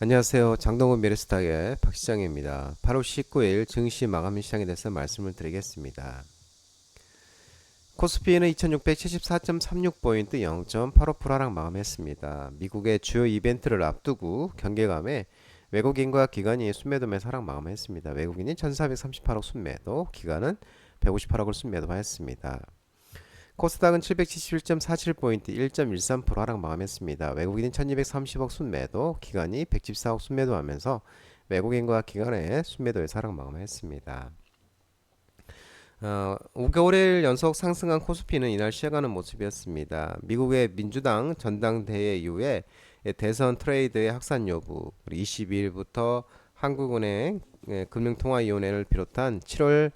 안녕하세요. 장동건 미래스탁의 박시장입니다. 8월 19일 증시 마감 시장에 대해서 말씀을 드리겠습니다. 코스피는 2674.36포인트 0.85% 하락 마감했습니다. 미국의 주요 이벤트를 앞두고 경계감에 외국인과 기관이 순매도 매수 하락 마감했습니다. 외국인이 1438억 순매도, 기관은 158억을 순매도하였습니다. 코스닥은 777.47포인트 1.13% 하락 마감했습니다. 외국인인 1230억 순매도, 기관이 114억 순매도하면서 외국인과 기관의 순매도에서 하락 마감했습니다. 5개월일 연속 상승한 코스피는 이날 쉬어가는 모습이었습니다. 미국의 민주당 전당대회 이후에 대선 트레이드의 확산 여부, 22일부터 한국은행 금융통화위원회를 비롯한 7월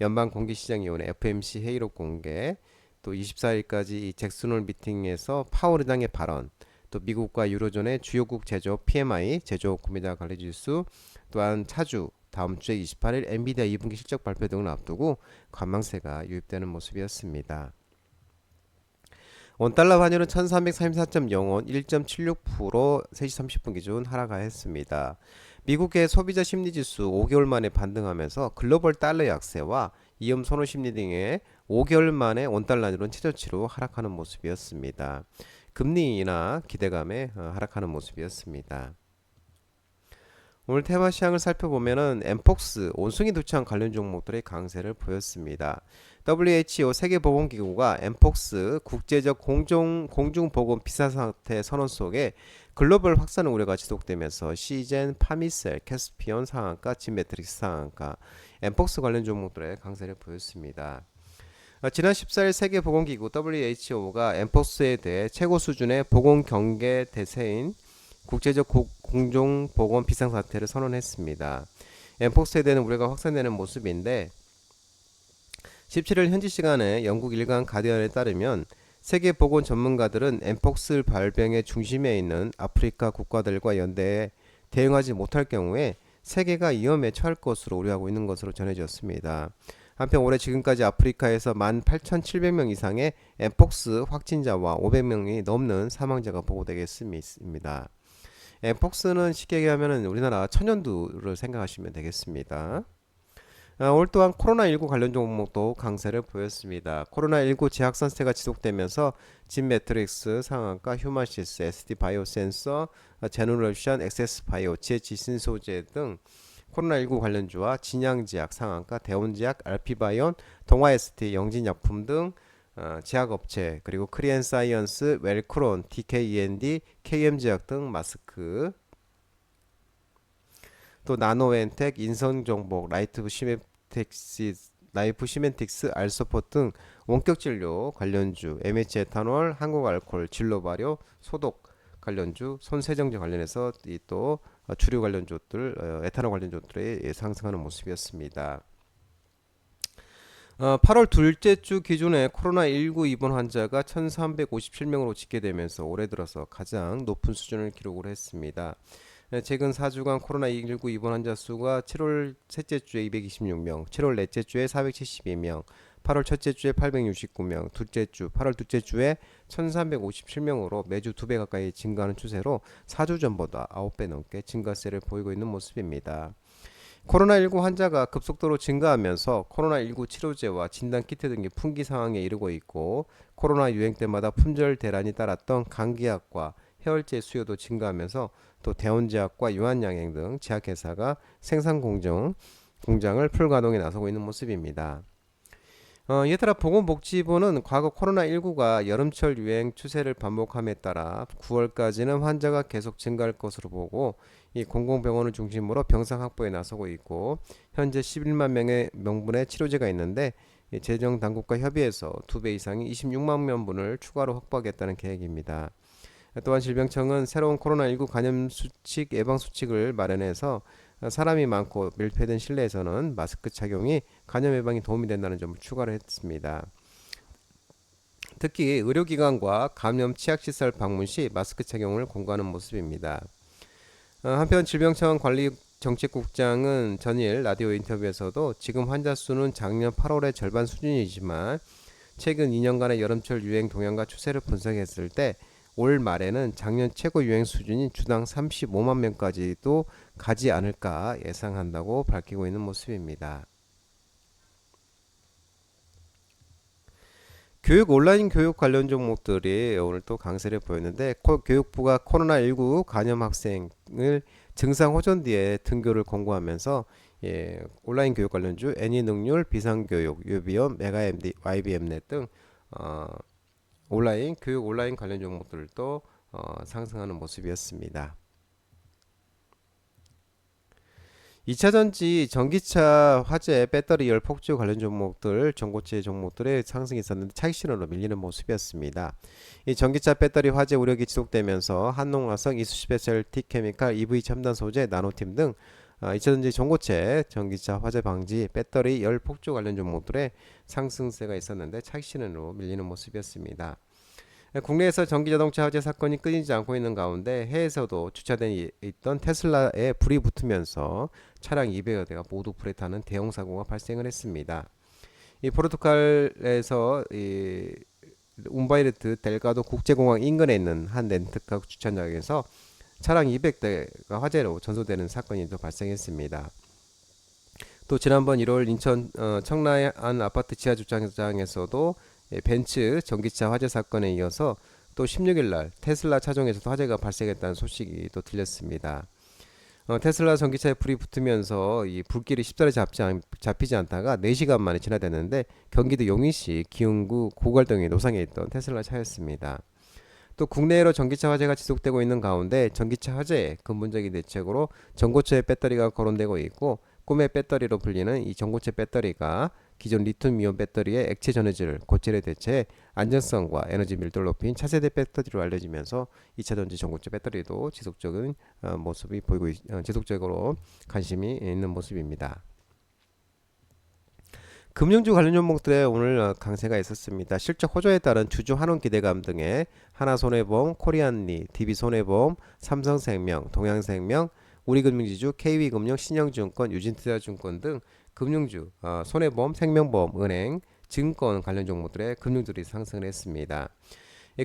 연방공개시장위원회 FMC 회의록 공개, 또 24일까지 이 잭슨홀 미팅에서 파월 의장의 발언, 또 미국과 유로존의 주요국 제조업 PMI 제조업 구매자 관리지수, 또한 차주 다음 주에 28일 엔비디아 2분기 실적 발표 등을 앞두고 관망세가 유입되는 모습이었습니다. 원달러 환율은 1334.05원 1.76% 3시 30분 기준 하락하였습니다. 미국의 소비자 심리지수 5개월 만에 반등하면서 글로벌 달러 약세와 이음 선호 심리 등의 5개월 만에 원달러 환율은 최저치로 하락하는 모습이었습니다. 금리 인하 기대감에 하락하는 모습이었습니다. 오늘 테마 시황을 살펴보면은 엠폭스 온숭이 두창 관련 종목들의 강세를 보였습니다. WHO 세계보건기구가 엠폭스 국제적 공중보건 비상사태 선언 속에 글로벌 확산 우려가 지속되면서 시젠, 파미셀, 캐스피온 상한가, 진매트릭스 상한가, 엠폭스 관련 종목들의 강세를 보였습니다. 지난 14일 세계보건기구 WHO가 엠폭스에 대해 최고 수준의 보건 경계 대세인 국제적 공중보건 비상사태를 선언했습니다. 엠폭스에 대한 우려가 확산되는 모습인데 17일 현지 시간에 영국 일간 가디언에 따르면 세계 보건 전문가들은 엠폭스 발병의 중심에 있는 아프리카 국가들과 연대해 대응하지 못할 경우에 세계가 위험에 처할 것으로 우려하고 있는 것으로 전해졌습니다. 한편 올해 지금까지 아프리카에서 18,700명 이상의 엠폭스 확진자와 500명이 넘는 사망자가 보고되겠습니다. 엠폭스는 쉽게 얘기하면 우리나라 천연두를 생각하시면 되겠습니다. 올 또한 코로나19 관련 종목도 강세를 보였습니다. 코로나19 재확산세가 지속되면서 진매트릭스 상한가, 휴마시스, SD바이오센서, 제너레이션, 엑세스바이오, 지혜지신소재 등 코로나19 관련주와 진양제약 상한가, 대원제약, 알피바이온, 동아ST, 영진약품 등 제약업체, 그리고 크리엔사이언스, 웰크론, DKEND, KM제약 등 마스크, 또 나노엔텍, 인성정복, 라이프 시멘틱스, 알소포 등 원격진료 관련주, MH에탄올, 한국알콜, 진로발효, 소독 관련주, 손세정제 관련해서 또 주류 관련주들, 에탄올 관련주들이 상승하는 모습이었습니다. 8월 둘째 주 기준에 코로나19 입원 환자가 1357명으로 집계되면서 올해 들어서 가장 높은 수준을 기록을 했습니다. 최근 4주간 코로나19 입원 환자 수가 7월 셋째 주에 226명, 7월 넷째 주에 472명, 8월 첫째 주에 869명, 8월 둘째 주에 1357명으로 매주 2배 가까이 증가하는 추세로 4주 전보다 9배 넘게 증가세를 보이고 있는 모습입니다. 코로나19 환자가 급속도로 증가하면서 코로나19 치료제와 진단키트 등의 품귀 상황에 이르고 있고, 코로나 유행 때마다 품절 대란이 따랐던 감기약과 해열제 수요도 증가하면서 또 대원제약과 유한양행 등 제약회사가 생산 공장을 풀가동에 나서고 있는 모습입니다. 이에 따라 보건복지부는 과거 코로나19가 여름철 유행 추세를 반복함에 따라 9월까지는 환자가 계속 증가할 것으로 보고 이 공공병원을 중심으로 병상 확보에 나서고 있고, 현재 11만 명의 명분의 치료제가 있는데 재정 당국과 협의해서 2배 이상인 26만 명분을 추가로 확보하겠다는 계획입니다. 또한 질병청은 새로운 코로나19 감염 수칙 예방 수칙을 마련해서 사람이 많고 밀폐된 실내에서는 마스크 착용이 감염 예방에 도움이 된다는 점을 추가를 했습니다. 특히 의료기관과 감염 취약시설 방문 시 마스크 착용을 권고하는 모습입니다. 한편 질병청 관리정책국장은 전일 라디오 인터뷰에서도 지금 환자 수는 작년 8월의 절반 수준이지만 최근 2년간의 여름철 유행 동향과 추세를 분석했을 때 올 말에는 작년 최고 유행 수준인 주당 35만 명까지도 가지 않을까 예상한다고 밝히고 있는 모습입니다. 온라인 교육 관련 종목들이 오늘 또 강세를 보였는데 교육부가 코로나19 간염 학생을 증상 호전 뒤에 등교를 권고하면서 온라인 교육 관련주 애니능률, 비상교육, 유비엄, 메가MD, YBM넷 등 어, 온라인 관련 종목들도 상승하는 모습이었습니다. 2차전지, 전기차, 화재, 배터리, 열 폭주 관련 종목들, 전고체 종목들의 상승이 있었는데 차익 실현으로 밀리는 모습이었습니다. 이 전기차, 배터리, 화재 우려가 지속되면서 한농화성, 이수스페셜티 케미칼, EV 첨단 소재, 나노팀 등 2차전지, 전고체, 전기차, 화재 방지, 배터리, 열 폭주 관련 종목들의 상승세가 있었는데 차익 실현으로 밀리는 모습이었습니다. 국내에서 전기자동차 화재 사건이 끊이지 않고 있는 가운데 해외에서도 주차돼 있던 테슬라에 불이 붙으면서 차량 200여 대가 모두 불에 타는 대형 사고가 발생을 했습니다. 이 포르투갈에서 이 움바이르트 델가도 국제공항 인근에 있는 한 렌트카 주차장에서 차량 200대가 화재로 전소되는 사건이 또 발생했습니다. 또 지난번 1월 인천 청라의 한 아파트 지하 주차장에서도 벤츠 전기차 화재 사건에 이어서 또 16일 날 테슬라 차종에서도 화재가 발생했다는 소식이 또 들렸습니다. 테슬라 전기차에 불이 붙으면서 이 불길이 쉽사리 잡히지 않다가 4시간 만에 진화됐는데 경기도 용인시 기흥구 고갈동에 노상에 있던 테슬라 차였습니다. 또 국내외로 전기차 화재가 지속되고 있는 가운데 전기차 화재의 근본적인 대책으로 전고체 배터리가 거론되고 있고 꿈의 배터리로 불리는 이 전고체 배터리가 기존 리튬이온 배터리의 액체 전해질 고체를 대체해 안전성과 에너지 밀도를 높인 차세대 배터리로 알려지면서 2차 전지 전고체 배터리도 지속적인 모습이 보이고 지속적으로 관심이 있는 모습입니다. 금융주 관련 종목들의 오늘 강세가 있었습니다. 실적 호조에 따른 주주 환원 기대감 등의 하나손해보험, 코리안리, DB손해보험, 삼성생명, 동양생명, 우리금융지주, KB금융, 신영증권, 유진투자증권 등 금융주, 손해보험, 생명보험, 은행, 증권 관련 종목들의 금융들이 상승을 했습니다.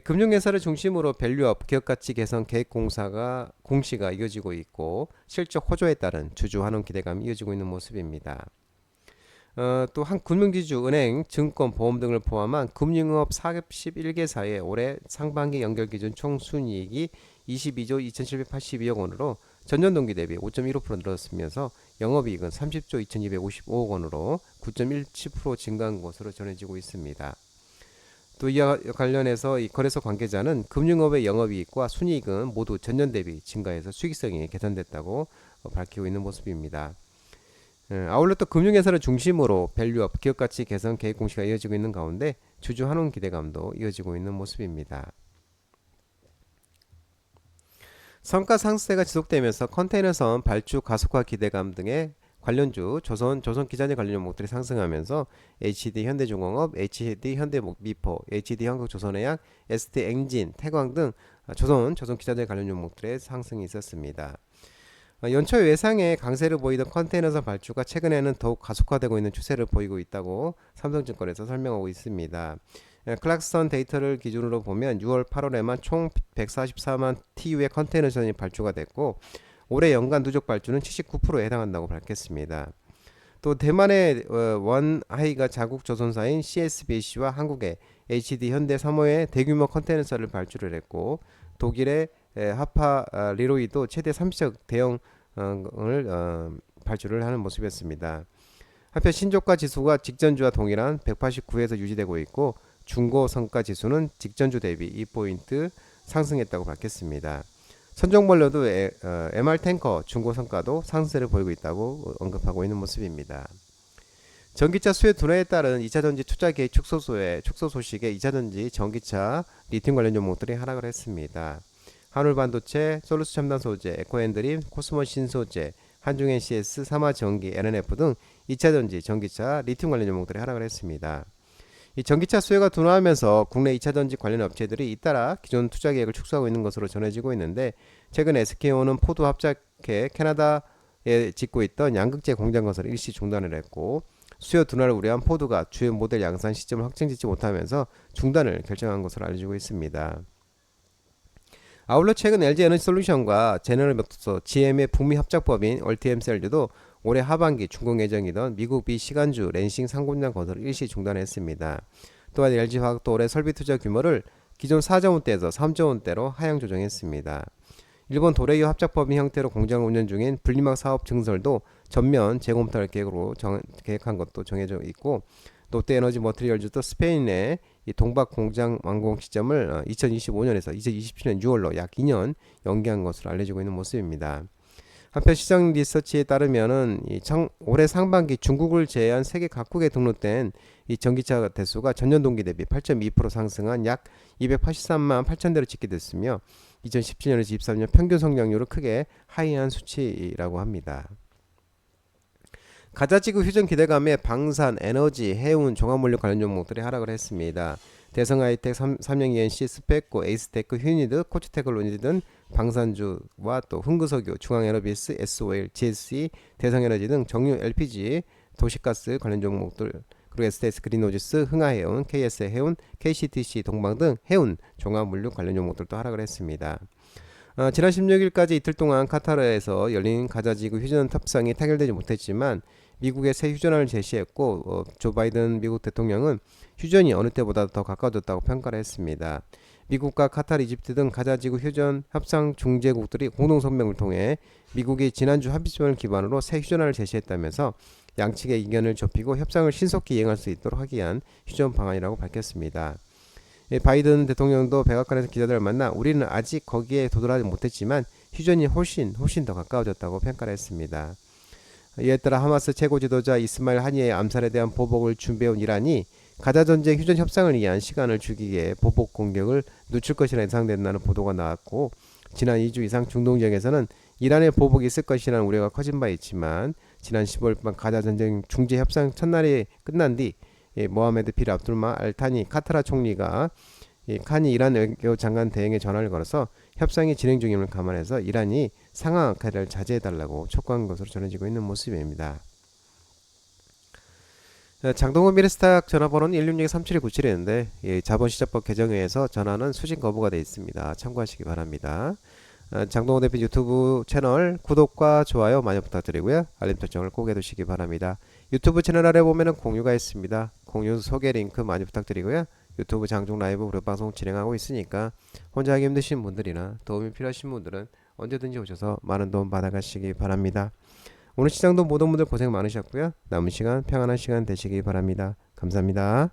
금융회사를 중심으로 밸류업, 기업가치 개선 계획 공시가 이어지고 있고 실적 호조에 따른 주주 환원 기대감이 이어지고 있는 모습입니다. 또 한 금융지주, 은행, 증권, 보험 등을 포함한 금융업 41개사의 올해 상반기 연결 기준 총 순이익이 22조 2782억 원으로 전년 동기 대비 5.15% 늘었으면서 영업이익은 30조 2255억 원으로 9.17% 증가한 것으로 전해지고 있습니다. 또 이와 관련해서 이 거래소 관계자는 금융업의 영업이익과 순이익은 모두 전년 대비 증가해서 수익성이 개선됐다고 밝히고 있는 모습입니다. 아울러 또 금융회사를 중심으로 밸류업, 기업가치 개선 계획 공시가 이어지고 있는 가운데 주주 환원 기대감도 이어지고 있는 모습입니다. 성가 상승세가 지속되면서 컨테이너선 발주 가속화 기대감 등의 관련주 조선기자재 관련 종목들이 상승하면서 HD 현대중공업, HD 현대미포, HD 한국조선해양, ST엔진, 태광 등 조선기자재 관련 종목들의 상승이 있었습니다. 연초 예상에 강세를 보이던 컨테이너선 발주가 최근에는 더욱 가속화되고 있는 추세를 보이고 있다고 삼성증권에서 설명하고 있습니다. 클락스선 데이터를 기준으로 보면 6월 8월에만 총 144만 TU의 컨테이너선이 발주가 됐고 올해 연간 누적 발주는 79%에 해당한다고 밝혔습니다. 또 대만의 원하이가 자국 조선사인 CSBC와 한국의 HD 현대 3호의 대규모 컨테이너선을 발주를 했고 독일의 하파 리로이도 최대 30척 대형을 발주를 하는 모습이었습니다. 한편 신저가 지수가 직전주와 동일한 189에서 유지되고 있고 중고 성과 지수는 직전주 대비 2포인트 상승했다고 밝혔습니다. 선종벌려도 MR 탱커 중고 성과도 상승세를 보이고 있다고 언급하고 있는 모습입니다. 전기차 수요 둔화에 따른 2차전지 투자 계획 축소 소식에 2차전지 전기차 리튬 관련 종목들이 하락을 했습니다. 한울반도체, 솔루스 첨단소재, 에코엔드림, 코스모 신소재, 한중NCS, 삼화전기, LNF 등 2차전지 전기차 리튬 관련 종목들이 하락을 했습니다. 이 전기차 수요가 둔화하면서 국내 2차전지 관련 업체들이 잇따라 기존 투자 계획을 축소하고 있는 것으로 전해지고 있는데 최근 SK온은 포드 합작해 캐나다에 짓고 있던 양극재 공장 건설을 일시 중단을 했고 수요 둔화를 우려한 포드가 주요 모델 양산 시점을 확정짓지 못하면서 중단을 결정한 것으로 알려지고 있습니다. 아울러 최근 LG 에너지솔루션과 제너럴모터스, GM의 북미 합작법인 얼티엠셀즈도 올해 하반기 준공 예정이던 미국 비시간주 랜싱 상공장 건설을 일시 중단했습니다. 또한 LG화학도 올해 설비 투자 규모를 기존 4조 원대에서 3조 원대로 하향 조정했습니다. 일본 도레이오 합작법인 형태로 공장을 운영 중인 분리막 사업 증설도 전면 재검토할 계획한 것도 정해져 있고, 롯데에너지 머티리얼즈도 스페인의 이 동박 공장 완공 시점을 2025년에서 2027년 6월로 약 2년 연기한 것으로 알려지고 있는 모습입니다. 한편 시장 리서치에 따르면은 올해 상반기 중국을 제외한 세계 각국에 등록된 이 전기차 대수가 전년 동기 대비 8.2% 상승한 약 283만 8천 대로 집계됐으며 2017년에서 23년 평균 성장률을 크게 하회한 수치라고 합니다. 가자지구 휴전 기대감에 방산, 에너지, 해운, 종합물류 관련 종목들이 하락을 했습니다. 대성하이텍, 삼성ENC, 스페코, 에이스테크, 휴니드, 코치테크놀로지 등 방산주와 또 흥구석유, 중앙에너비스, SOL, GSE, 대성에너지 등 정유 LPG, 도시가스 관련 종목들, 그리고 STS 그린오지스, 흥하해운, KS해운, KCTC, 동방 등 해운, 종합물류 관련 종목들도 하락을 했습니다. 지난 16일까지 이틀 동안 카타르에서 열린 가자지구 휴전 협상이 타결되지 못했지만 미국의 새 휴전안을 제시했고, 조 바이든 미국 대통령은 휴전이 어느 때보다 더 가까워졌다고 평가를 했습니다. 미국과 카타르, 이집트 등 가자지구 휴전 협상 중재국들이 공동성명을 통해 미국이 지난주 합의점을 기반으로 새 휴전안을 제시했다면서 양측의 의견을 좁히고 협상을 신속히 이행할 수 있도록 하기 위한 휴전 방안이라고 밝혔습니다. 바이든 대통령도 백악관에서 기자들을 만나 우리는 아직 거기에 도달하지 못했지만 휴전이 훨씬 더 가까워졌다고 평가를 했습니다. 이에 따라 하마스 최고 지도자 이스마일 하니의 암살에 대한 보복을 준비해온 이란이 가자전쟁 휴전 협상을 위한 시간을 주기 위해 보복 공격을 늦출 것이라 예상된다는 보도가 나왔고, 지난 2주 이상 중동 지역에서는 이란의 보복이 있을 것이라는 우려가 커진 바 있지만 지난 15일 밤 가자전쟁 중재 협상 첫날이 끝난 뒤 모하메드 빌 압둘마 알타니 카타르 총리가 칸이 이란 외교장관 대행에 전화를 걸어서 협상이 진행 중임을 감안해서 이란이 상황 악화를 자제해달라고 촉구한 것으로 전해지고 있는 모습입니다. 장동건 미래스탁 전화번호는 166-3797이었는데 자본시장법 개정회에서 전화는 수신 거부가 되어 있습니다. 참고하시기 바랍니다. 장동건 대표 유튜브 채널 구독과 좋아요 많이 부탁드리고요. 알림 설정을 꼭 해두시기 바랍니다. 유튜브 채널 아래 보면은 공유가 있습니다. 공유 소개 링크 많이 부탁드리고요. 유튜브 장중 라이브 무료 방송 진행하고 있으니까 혼자 하기 힘드신 분들이나 도움이 필요하신 분들은 언제든지 오셔서 많은 도움 받아가시기 바랍니다. 오늘 시장도 모든 분들 고생 많으셨고요. 남은 시간 평안한 시간 되시기 바랍니다. 감사합니다.